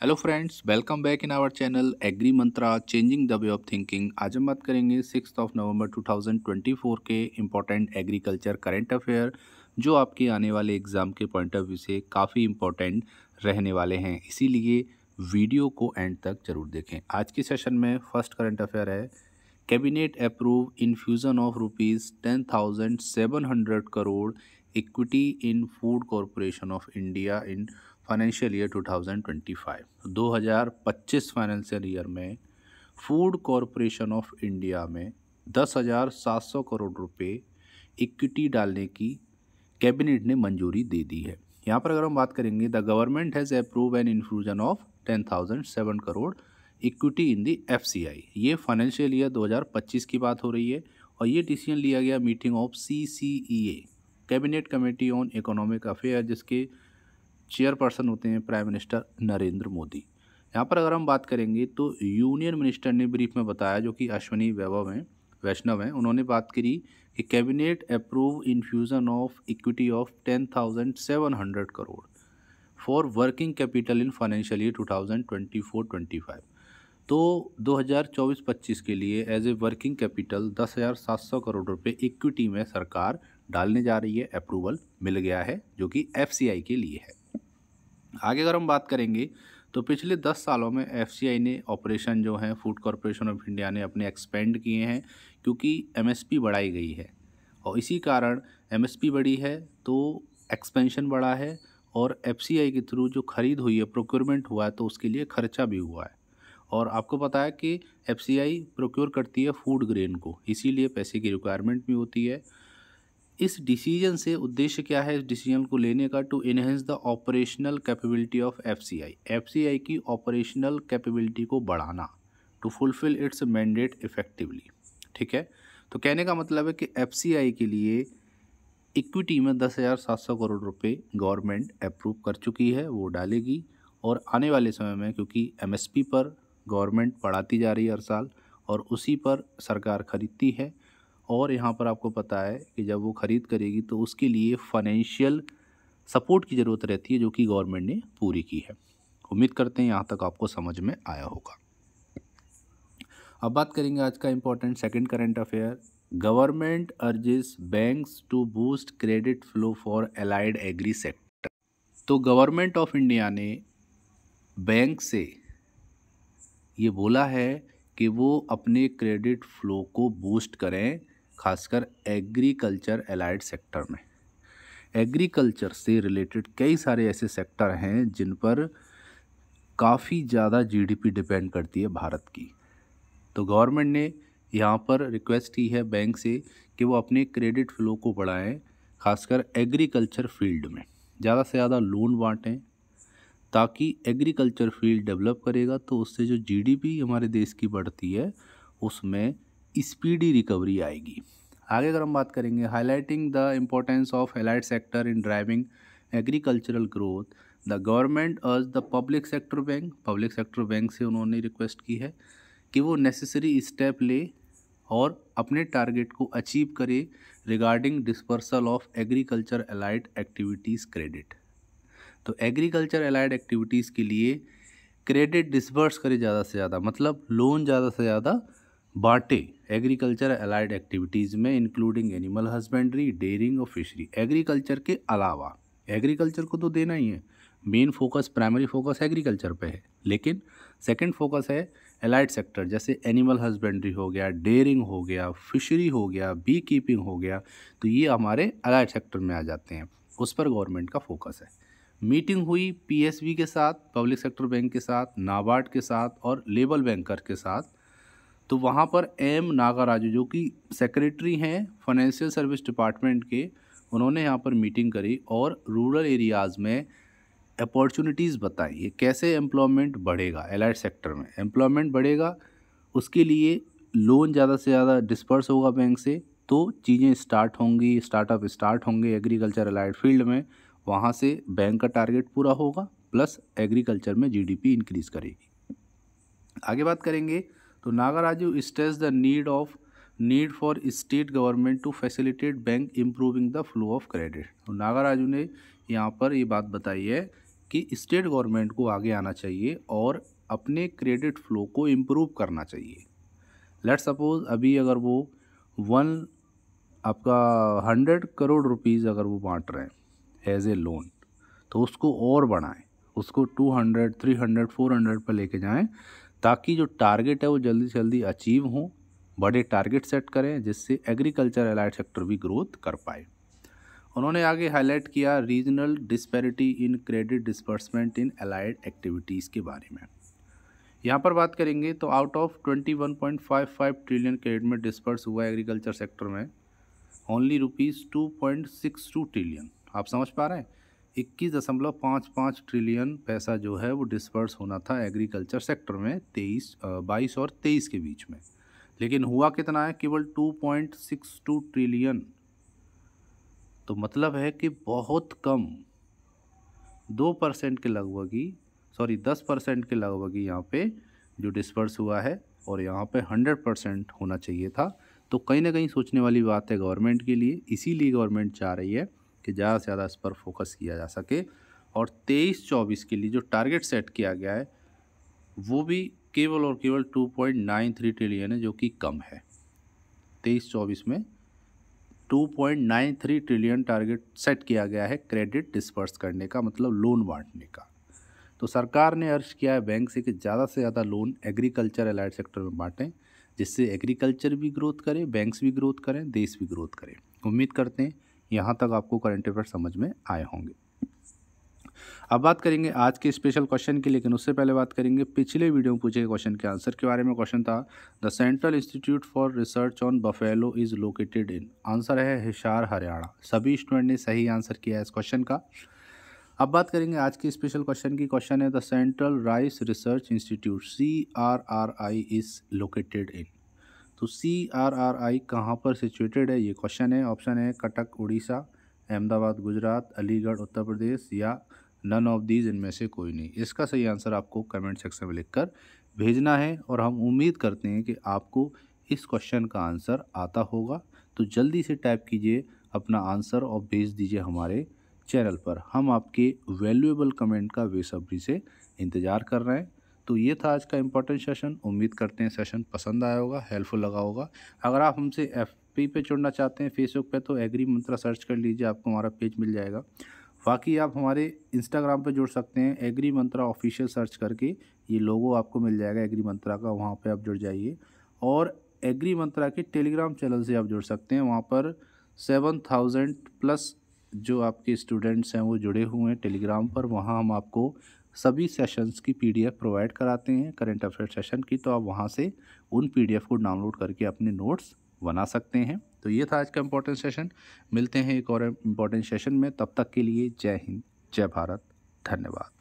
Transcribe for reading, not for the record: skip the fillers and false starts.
Hello friends, welcome back in our channel Agri Mantra changing the way of thinking. आज हम बात करेंगे 6 नवंबर 2024 के इम्पोर्टेंट एग्रीकल्चर करंट अफेयर जो आपके आने वाले एग्ज़ाम के पॉइंट ऑफ व्यू से काफ़ी इम्पोर्टेंट रहने वाले हैं। इसीलिए वीडियो को एंड तक जरूर देखें। आज के सेशन में फर्स्ट करंट अफेयर है, cabinet approve infusion of ₹10,700 crore equity in food corporation of India in financial year 2025। 2025 financial year में फूड कॉरपोरेशन ऑफ इंडिया में 10,700 करोड़ रुपए इक्विटी डालने की कैबिनेट ने मंजूरी दे दी है। यहाँ पर अगर हम बात करेंगे, the government has approve an infusion of 10,007 crore equity in the FCI. ये फाइनेंशियल ईयर 2025 की बात हो रही है और ये डिसीजन लिया गया meeting of CCEA cabinet committee on economic affair, जिसके चेयरपर्सन होते हैं प्राइम मिनिस्टर नरेंद्र मोदी। यहाँ पर अगर हम बात करेंगे तो यूनियन मिनिस्टर ने ब्रीफ में बताया, जो कि अश्विनी वैष्णव हैं, उन्होंने बात करी कि cabinet approve infusion of equity of 10,700 crore for working capital in financial year 2024-25। तो 2024-25 के लिए as a working capital 10,700 crore रुपए इक्विटी में सरकार डालने जा रही है। अप्रूवल मिल गया है, जो कि एफसीआई के लिए है। आगे अगर हम बात करेंगे तो पिछले 10 सालों में एफसीआई ने ऑपरेशन जो है फूड कॉरपोरेशन ऑफ इंडिया ने अपने एक्सपेंड किए हैं, क्योंकि एमएसपी बढ़ाई गई है और इसी कारण एमएसपी बढ़ी है तो एक्सपेंशन बढ़ा है और एफसीआई के थ्रू जो खरीद हुई है, प्रोक्योरमेंट हुआ है, तो उसके लिए खर्चा भी हुआ है। और आपको पता है कि एफसीआई प्रोक्योर करती है फूड ग्रेन को, इसीलिए पैसे की रिक्वायरमेंट भी होती है। इस डिसीजन से उद्देश्य क्या है इस डिसीजन को लेने का? To enhance the operational capability of FCI. FCI की ऑपरेशनल कैपेबिलिटी को बढ़ाना, to fulfil its mandate effectively. ठीक है, तो कहने का मतलब है कि एफसीआई के लिए इक्विटी में 10,700 करोड़ रुपए गवर्नमेंट अप्रूव कर चुकी है, वो डालेगी। और आने वाले समय में, क्योंकि एमएसपी पर गवर्नमेंट बढ़ाती जा रही है हर साल और उसी पर सरकार खरीदती है, और यहाँ पर आपको पता है कि जब वो ख़रीद करेगी तो उसके लिए फाइनेंशियल सपोर्ट की ज़रूरत रहती है, जो कि गवर्नमेंट ने पूरी की है। उम्मीद करते हैं यहाँ तक आपको समझ में आया होगा। अब बात करेंगे आज का important second current affair, government urges banks to boost credit flow for allied agri sector. तो गवर्नमेंट ऑफ इंडिया ने बैंक से ये बोला है कि वो अपने क्रेडिट फ्लो को बूस्ट करें, खासकर एग्रीकल्चर एलाइड सेक्टर में। एग्रीकल्चर से रिलेटेड कई सारे ऐसे सेक्टर हैं जिन पर काफ़ी ज़्यादा जीडीपी डिपेंड करती है भारत की। तो गवर्नमेंट ने यहाँ पर रिक्वेस्ट की है बैंक से कि वो अपने क्रेडिट फ्लो को बढ़ाएं, खासकर एग्रीकल्चर फील्ड में ज़्यादा से ज़्यादा लोन बांटें, ताकि एग्रीकल्चर फील्ड डेवलप करेगा तो उससे जो जीडीपी हमारे देश की बढ़ती है उसमें स्पीडी रिकवरी आएगी। आगे अगर हम बात करेंगे, highlighting the importance of allied sector in driving agricultural growth, the government अर्ज द पब्लिक सेक्टर बैंक से उन्होंने रिक्वेस्ट की है कि वो नेसेसरी स्टेप ले और अपने टारगेट को अचीव करे regarding dispersal of agriculture allied activities credit. तो एग्रीकल्चर एलाइड एक्टिविटीज़ के लिए क्रेडिट डिसबर्स करे ज़्यादा से ज़्यादा, मतलब लोन ज़्यादा से ज़्यादा बांटे एग्रीकल्चर एलाइड एक्टिविटीज़ में, इंक्लूडिंग एनिमल हस्बेंड्री, डेयरिंग और फिशरी। एग्रीकल्चर के अलावा एग्रीकल्चर को तो देना ही है, main focus, primary focus agriculture पे है, लेकिन सेकंड फोकस है एलाइड सेक्टर, जैसे एनिमल हस्बेंड्री हो गया, डेयरिंग हो गया, फिशरी हो गया, बी कीपिंग हो गया, तो ये हमारे एलाइड सेक्टर में आ जाते हैं, उस पर गवर्नमेंट का फोकस है। मीटिंग हुई पीएसबी के साथ, पब्लिक सेक्टर बैंक के साथ, नाबार्ड के साथ और लेबल बैंकर के साथ। तो वहाँ पर एम नागाराजू, जो कि सेक्रेटरी हैं फाइनेंशियल सर्विस डिपार्टमेंट के, उन्होंने यहाँ पर मीटिंग करी और रूरल एरियाज़ में अपॉर्चुनिटीज़ बताई है, कैसे एम्प्लॉयमेंट बढ़ेगा। एलाइड सेक्टर में एम्प्लॉयमेंट बढ़ेगा, उसके लिए लोन ज़्यादा से ज़्यादा डिस्पर्स होगा बैंक से, तो चीज़ें स्टार्ट होंगी, स्टार्टअप स्टार्ट होंगे एग्रीकल्चर एलाइड फील्ड में, वहाँ से बैंक का टारगेट पूरा होगा, प्लस एग्रीकल्चर में जीडीपी इंक्रीज करेगी। आगे बात करेंगे तो Nagaraju stress the need for state government to facilitate bank improving the flow of credit. तो नागाराजू ने यहाँ पर ये बात बताई है कि स्टेट गवर्नमेंट को आगे आना चाहिए और अपने क्रेडिट फ्लो को इम्प्रूव करना चाहिए। लेट्स सपोज अभी अगर वो आपका 100 करोड़ रुपीज़ अगर वो बांट रहे हैं एज ए लोन, तो उसको और बढ़ाएं, उसको 200, 300, 400 पर लेके जाएं, ताकि जो टारगेट है वो जल्दी से जल्दी अचीव हो। बड़े टारगेट सेट करें जिससे एग्रीकल्चर एलाइड सेक्टर भी ग्रोथ कर पाए। उन्होंने आगे हाईलाइट किया regional disparity in credit disbursement in allied activities के बारे में। यहाँ पर बात करेंगे तो आउट ऑफ 21.55 ट्रिलियन क्रेडिट में डिस्पर्स हुआ एग्रीकल्चर सेक्टर में ओनली ₹2.62 ट्रिलियन। आप समझ पा रहे हैं, 21.55 ट्रिलियन पैसा जो है वो डिस्पर्स होना था एग्रीकल्चर सेक्टर में 22 और 23 के बीच में, लेकिन हुआ कितना है, केवल 2.62 ट्रिलियन। तो मतलब है कि बहुत कम 2% के लगभग ही 10% के लगभग ही यहाँ पे जो डिस्पर्स हुआ है, और यहाँ पे 100% होना चाहिए था। तो कहीं ना कहीं सोचने वाली बात है गवर्नमेंट के लिए, इसीलिए गवर्नमेंट चाह रही है कि ज़्यादा से ज़्यादा इस पर फोकस किया जा सके। और 23-24 के लिए जो टारगेट सेट किया गया है वो भी केवल और केवल 2.93 ट्रिलियन है, जो कि कम है। 23-24 में 2.93 ट्रिलियन टारगेट सेट किया गया है क्रेडिट डिस्पर्स करने का, मतलब लोन बांटने का। तो सरकार ने अर्ज किया है बैंक से कि ज़्यादा से ज़्यादा लोन एग्रीकल्चर एलाइड सेक्टर में बांटें, जिससे एग्रीकल्चर भी ग्रोथ करे, बैंक्स भी ग्रोथ करें, देश भी ग्रोथ करे। उम्मीद करते हैं यहाँ तक आपको करंट अफेयर समझ में आए होंगे। अब बात करेंगे आज के स्पेशल क्वेश्चन की, लेकिन उससे पहले बात करेंगे पिछले वीडियो में पूछे गए क्वेश्चन के आंसर के बारे में। क्वेश्चन था the central institute for research on buffalo is located in. Answer है हिसार, हरियाणा। सभी स्टूडेंट ने सही आंसर किया है इस क्वेश्चन का। अब बात करेंगे आज के स्पेशल क्वेश्चन की। क्वेश्चन है the central rice research institute CRRI is located in. तो CRRI कहाँ पर सिचुएटेड है, ये क्वेश्चन है। ऑप्शन है कटक उड़ीसा, अहमदाबाद गुजरात, अलीगढ़ उत्तर प्रदेश, या नन ऑफ दीज, इनमें से कोई नहीं। इसका सही आंसर आपको कमेंट सेक्शन में लिखकर भेजना है, और हम उम्मीद करते हैं कि आपको इस क्वेश्चन का आंसर आता होगा। तो जल्दी से टाइप कीजिए अपना आंसर और भेज दीजिए हमारे चैनल पर। हम आपके वैल्यूएबल कमेंट का बेसब्री से इंतज़ार कर रहे हैं। तो ये था आज का इम्पोर्टेंट सेशन। उम्मीद करते हैं सेशन पसंद आया होगा, हेल्पफुल लगा होगा। अगर आप हमसे FB पे जुड़ना चाहते हैं, फेसबुक पे, तो एग्री मंत्रा सर्च कर लीजिए, आपको हमारा पेज मिल जाएगा। बाकी आप हमारे इंस्टाग्राम पे जुड़ सकते हैं, एग्री मंत्रा ऑफिशियल सर्च करके ये लोगो आपको मिल जाएगा एग्री मंत्रा का, वहाँ पे आप जुड़ जाइए। और एग्री मंत्रा के टेलीग्राम चैनल से आप जुड़ सकते हैं, वहाँ पर 7000 प्लस जो आपके स्टूडेंट्स हैं वो जुड़े हुए हैं टेलीग्राम पर। वहाँ हम आपको सभी सेशंस की PDF प्रोवाइड कराते हैं, करंट अफेयर सेशन की। तो आप वहाँ से उन PDF को डाउनलोड करके अपने नोट्स बना सकते हैं। तो ये था आज का इम्पोर्टेंट सेशन। मिलते हैं एक और इम्पोर्टेंट सेशन में, तब तक के लिए जय हिंद, जय भारत, धन्यवाद।